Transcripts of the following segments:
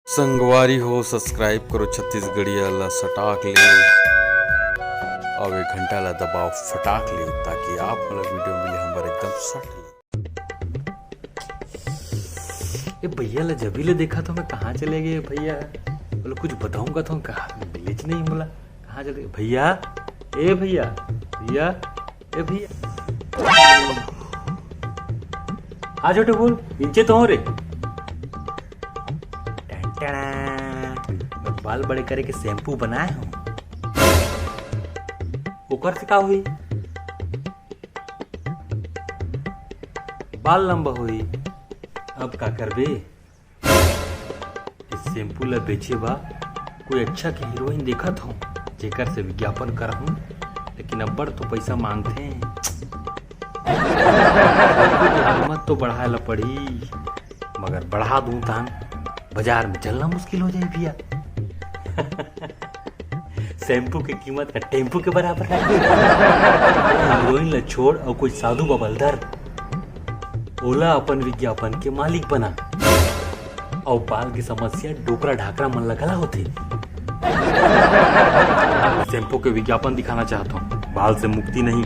संगवारी हो सब्सक्राइब करो छत्तीसगढ़िया ला सटाक ले और एक घंटा ला दबाओ फटाक ले ताकि आप वाला वीडियो मिले हमारे एकदम सट ले। ये भैया ला जभी ले देखा तो मैं कहाँ चले गए भैया, बोले कुछ बताऊंगा तो कहा मिले नहीं बोला कहाँ चले गए भैया। ए भैया भैया ए भैया आ छोटे बोल नीचे तो हो रे। मैं बाल बड़े करे के शैम्पू बनाए हूँ ओकर से का हुई, बाल लंबा हुई। अब का करबे इस शैम्पू ला बेचे बा कोई अच्छा के हीरोइन देखत हूँ जेकर से विज्ञापन करहूँ, लेकिन अब्बड़ तो पैसा मांगते हैं। कीमत तो बढ़ाए ला पड़ी मगर बढ़ा दूं तान बाजार में चलना मुश्किल हो जाए भैया। शैम्पू की कीमत का टेम्पू के बराबर है। हीरोइन ला छोड़ और कोई साधु बबलधर ओला अपन विज्ञापन के मालिक बना और बाल की समस्या डोकरा ढाकरा मन लगला होते। शैम्पू के विज्ञापन दिखाना चाहता हूँ, बाल से मुक्ति नहीं।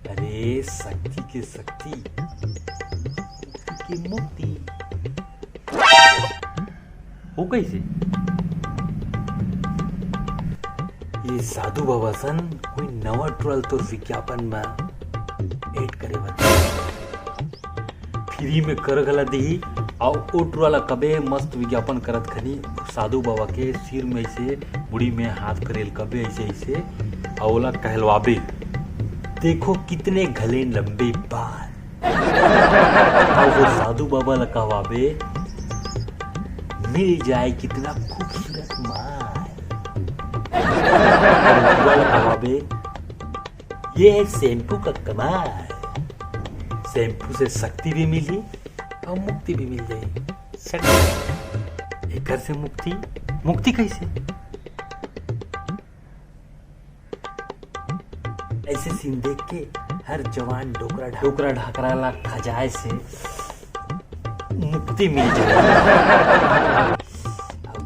अरे शक्ति की शक्ति की मुक्ति वो कैसे, ये साधु बाबा सन कोई नवा ट्रल तो विज्ञापन में ऐड करे बता फ्री में कर गला दी और ओ ट्रल कबे मस्त विज्ञापन करत खनी साधु बाबा के सिर में ऐसे बुढ़ी में हाथ करेल कबे ऐसे ऐसे औला कहलवाबे देखो कितने घले लंबे बाल और वो साधु बाबा ला कहवाबे मिल जाए कितना खूबसूरत माल। कहवाबे ये है शैम्पू का कमाल, शैम्पू से शक्ति भी मिली और मुक्ति भी मिल जाएगी। एक से मुक्ति मुक्ति कैसे, ऐसे सीन देख के हर जवान डोकरा ढाकरा ला खजाए से मुक्ति मिल जाए।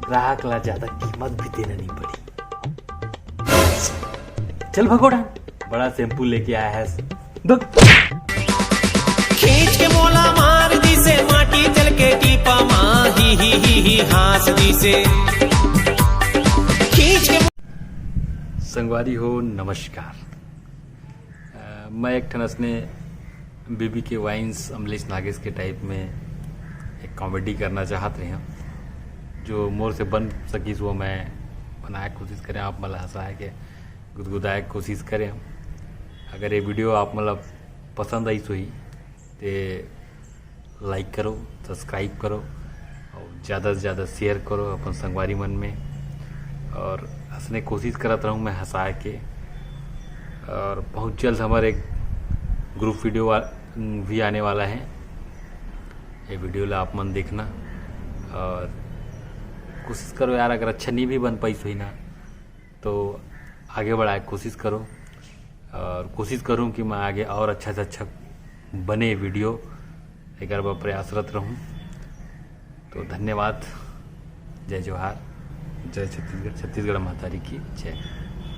ग्राहक ला ज्यादा कीमत भी देना नहीं पड़ी। चल भगोड़ा बड़ा शैम्पू लेके आया है। खींच के मोला मार दी से माटी चल के टीपा माँ ही हास दी से खींच के। संगवारी हो नमस्कार। मैं एक ठन असने बीबी के वाइन्स अमलेश नागेश के टाइप में एक कॉमेडी करना चाहत रहे हैं, जो मोर से बन सकी वो मैं बनाए कोशिश करें, आप मतलब हंसाए के गुदगुदाए कोशिश करें। अगर ये वीडियो आप मतलब पसंद आई सोई तो लाइक करो, सब्सक्राइब करो और ज़्यादा से ज़्यादा शेयर करो अपन संगवारी मन में। और हंसने कोशिश करत रहूँ मैं हंसाए के। और बहुत जल्द हमारे एक ग्रुप वीडियो भी आने वाला है, ये वीडियो ला आप मन देखना और कोशिश करो यार, अगर अच्छा नहीं भी बन पाई सोई ना तो आगे बढ़ाए कोशिश करो। और कोशिश करूं कि मैं आगे और अच्छा से अच्छा बने वीडियो एक बार प्रयासरत रहूं। तो धन्यवाद, जय जोहार, जय छत्तीसगढ़, छत्तीसगढ़ मातारी की जय।